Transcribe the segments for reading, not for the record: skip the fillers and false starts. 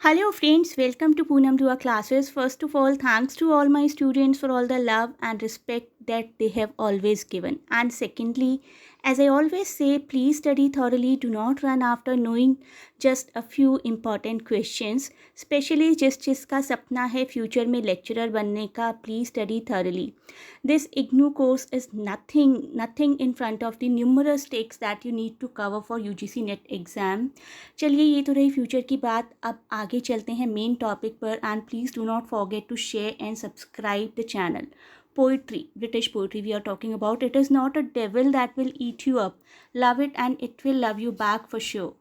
Hello friends, welcome to Poonam Dua classes. First of all, thanks to all my students for all the love and respect that they have always given. And secondly, as I always say, please study thoroughly. Do not run after knowing just a few important questions. Especially जिसका सपना है future में lecturer बनने का, please study thoroughly. This IGNU course is nothing in front of the numerous takes that you need to cover for UGC NET exam. चलिए ये तो रही फ्यूचर की बात. अब आगे चलते हैं मेन टॉपिक पर. And please do not forget to share and subscribe the channel. Poetry, British poetry we are talking about. It is not a devil that will eat you up. Love it and it will love you back for sure.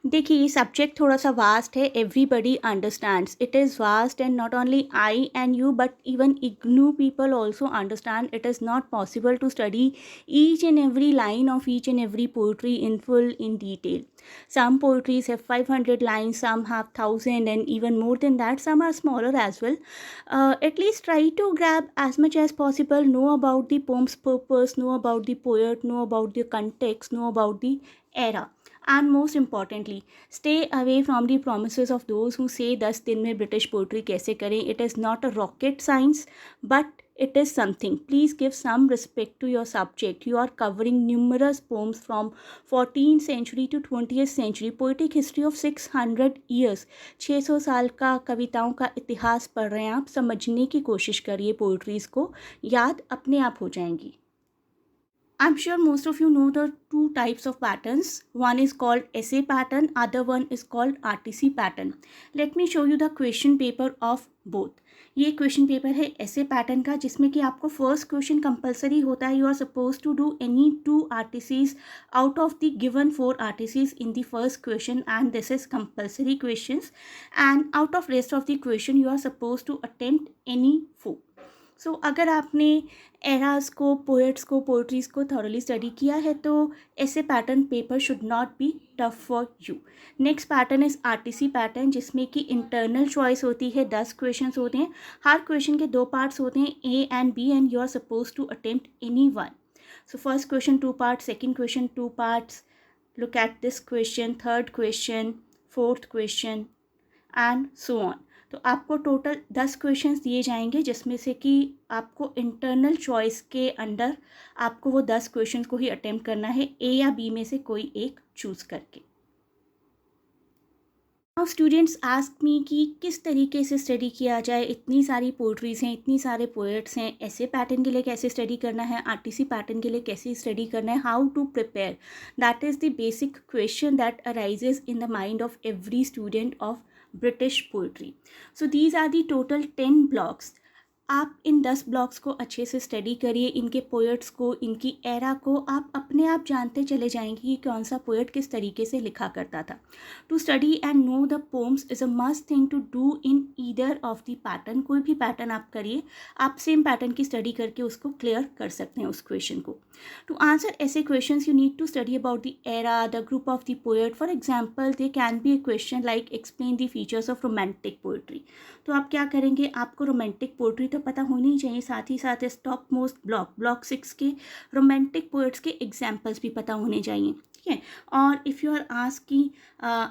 देखिए ये subject थोड़ा सा vast है. Everybody understands it is vast and not only I and you but even IGNOU people also understand it is not possible to study each and every line of each and every poetry in full in detail. Some poetries have 500 lines, some have 1000 and even more than that. Some are smaller as well. At least try to grab as much as possible, know about the poem's purpose, know about the poet, know about the context, know about the era. And most importantly, stay away from the promises of those who say 10 दिन में British poetry कैसे करें. It is not a rocket science, but it is something. Please give some respect to your subject. You are covering numerous poems from 14th century to 20th century. Poetic history of 600 years. 600 साल का कविताओं का इतिहास पढ़ रहे हैं आप. समझने की कोशिश करिए पोइट्रीज़ को, याद अपने आप हो जाएंगी. I'm sure most of you know the two types of patterns. One is called essay pattern, other one is called RTC pattern. Let me show you the question paper of both. ये question paper है ऐसे pattern का जिसमें कि आपको first question compulsory होता है. You are suppose to do any 2 RTCs out of the given 4 RTCs in the first question and this is compulsory questions, and out of rest of the question you are supposed to attempt any 4. सो अगर आपने eras को, poets को, poetries को thoroughly study किया है तो ऐसे pattern paper should not be tough for you. Next pattern is RTC pattern जिसमें कि इंटरनल चॉइस होती है. 10 क्वेश्चंस होते हैं. हर क्वेश्चन के 2 पार्ट्स होते हैं, A and B, and you are suppose to attempt any one. So first question 2 parts, second question 2 parts. Look at this question, third question, fourth question and so on. तो आपको total 10 questions दिए जाएंगे जिसमें से कि आपको internal choice के under आपको वो 10 क्वेश्चंस को ही अटेम्प्ट करना है, ए या बी में से कोई एक चूज़ करके. नाउ स्टूडेंट्स आस्क मी कि किस तरीके से स्टडी किया जाए. इतनी सारी पोइट्रीज़ हैं, इतनी सारे पोएट्स हैं. ऐसे पैटर्न के लिए कैसे स्टडी करना है, आरटीसी पैटर्न के लिए कैसे स्टडी करना है, how to prepare. That is the basic question that arises in the mind of every student of British poetry. So these are the total 10 blocks. आप इन 10 ब्लॉक्स को अच्छे से स्टडी करिए. इनके पोएट्स को, इनकी एरा को आप अपने आप जानते चले जाएंगे कि कौन सा पोएट किस तरीके से लिखा करता था. To study and know the poems is a must thing to do in either of the pattern. कोई भी पैटर्न आप करिए, आप सेम पैटर्न की स्टडी करके उसको क्लियर कर सकते हैं उस क्वेश्चन को. टू आंसर ऐसे question you need to study about the era, the group of the poet. For example they can be a question like explain the features of romantic poetry. तो आप क्या करेंगे, आपको रोमांटिक पोएट्री तो पता होनी चाहिए, साथ ही साथ इस टॉप मोस्ट ब्लॉक 6 के रोमांटिक पोएट्स के एग्जाम्पल्स भी पता होने चाहिए. ठीक है. और if you are asking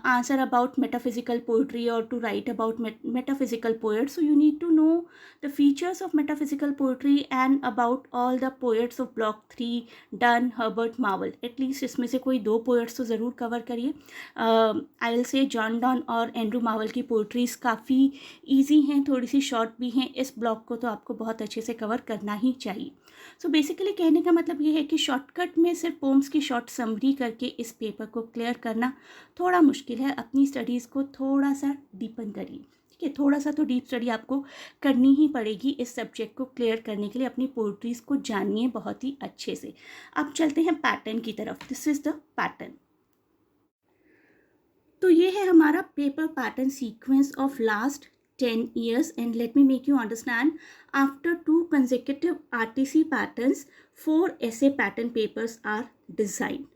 answer about metaphysical poetry और to write about metaphysical poets, so you need to know the features of metaphysical poetry and about all the poets of block 3, Donne, Herbert, Marvell. At least इसमें से कोई 2 poets तो ज़रूर cover करिए. I will say John Donne और Andrew Marvell की poetries काफ़ी easy हैं, थोड़ी सी शॉर्ट भी हैं. इस ब्लॉक को तो आपको बहुत अच्छे से कवर करना ही चाहिए. सो बेसिकली कहने का मतलब ये है कि शॉर्टकट में सिर्फ पोम्स की शॉर्ट समरी करके इस पेपर को क्लियर करना थोड़ा मुश्किल है. अपनी स्टडीज़ को थोड़ा सा डीपन करिए. ठीक है, थोड़ा सा तो डीप स्टडी आपको करनी ही पड़ेगी इस सब्जेक्ट को क्लियर करने के लिए. अपनी पोइट्रीज़ को जानिए बहुत ही अच्छे से. अब चलते हैं पैटर्न की तरफ. This is the pattern. तो ये है हमारा paper pattern sequence of last 10 years, and let me make you understand. After 2 consecutive RTC patterns, 4 essay pattern papers are designed.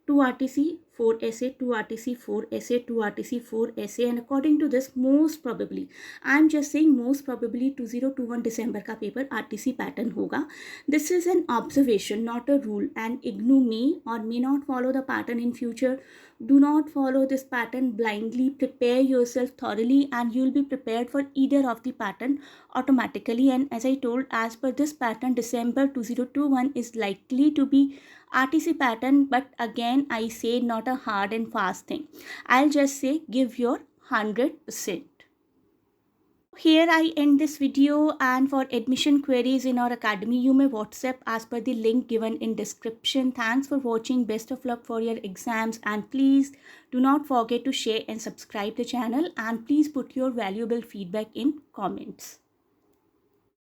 2 RTC, 4 essay, 2 RTC, 4 essay, 2 RTC, 4 essay, and according to this, most probably, I'm just saying most probably 2021 December का paper RTC pattern होगा. This is an observation, not a rule, and IGNOU may or may not follow the pattern in future. Do not follow this pattern blindly. Prepare yourself thoroughly and you will be prepared for either of the pattern automatically. And as I told, as per this pattern, December 2021 is likely to be RTC pattern, but again I say not a hard and fast thing. I'll just say give your 100%. Here I end this video, and for admission queries in our academy you may WhatsApp as per the link given in description. Thanks for watching. Best of luck for your exams, and please do not forget to share and subscribe the channel, and please put your valuable feedback in comments.